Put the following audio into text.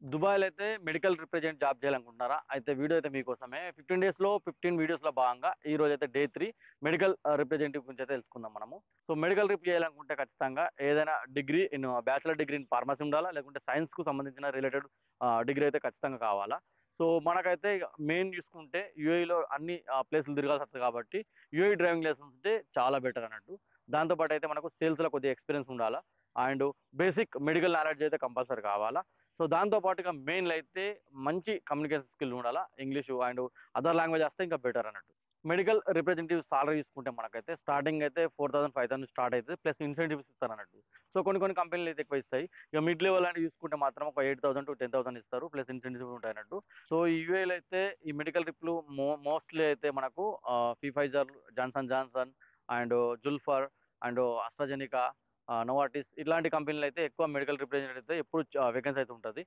దుబాయ్‌లో అయితే medical represent job చేయాలనుకుంటున్నారా? అయితే వీడియో అయితే మీకోసమే. 15 డేస్‌లో 15 వీడియోస్‌లో భాగంగా ఈరోజైతే డే 3 మెడికల్ రిప్రజెంటేటివ్ గురించి అయితే తెలుసుకుందాం మనము. సో, మెడికల్ రిప్ చేయాలనుకుంటే ఖచ్చితంగా ఏదైనా degree bachelor degree in pharmacy ఉండాలా? లేకుంటే సైన్స్‌కు సంబంధించిన రిలేటెడ్ డిగ్రీ అయితే ఖచ్చితంగా కావాలా? సో, మనకైతే ఇగ మెయిన్ చూసుకుంటే యూఏఈలో అన్ని ప్లేసులు తిరగాల్సొస్తది కాబట్టి యూఏఈ డ్రైవింగ్ లైసెన్స్ ఉంటే చాలా బెటర్ అన్నట్టు. దాంతో పాటయితే మనకు సేల్స్‌లో కొద్దిగా ఎక్స్‌పీరియన్స్ ఉండాలా. అండ్ బేసిక్ మెడికల్ నాలెడ్జ్ అయితే కంపల్సరీ కావాలా. సో, దాంతో పాటుగా మెయిన్‌లో అయితే మంచి కమ్యూనికేషన్ స్కిల్ ఉండాలా. ఇంగ్లీషు అండ్ అదర్ లాంగ్వేజ్ వస్తే ఇంకా బెటర్ అన్నట్టు. మెడికల్ రిప్రజెంటేటివ్ సాలరీ తీసుకుంటే మనకైతే స్టార్టింగ్ అయితే 4000, 5000 స్టార్ట్ అయితది. Plus incentives ఇస్తారన్నట్టు. సో, కొన్ని కంపెనీలు అయితే ఎక్కువ ఇస్తాయి. ఇక మిడ్ లెవెల్ అని చూసుకుంటే మాత్రం ఒక 8000-10,000 ఇస్తారు. Plus incentives ఉంటాయన్నట్టు. సో, ఈ యూఏలో అయితే ఈ మెడికల్ రిప్‌లు మోస్ట్‌లీ అయితే మనకు Pfizer, Johnson Johnson and Julphar and AstraZeneca, Novartis ఇట్లాంటి కంపెనీలు అయితే ఎక్కువ మెడికల్ రిప్రజెంటేటివ్ అయితే ఎప్పుడు వేకెన్సీ అయితే ఉంటది.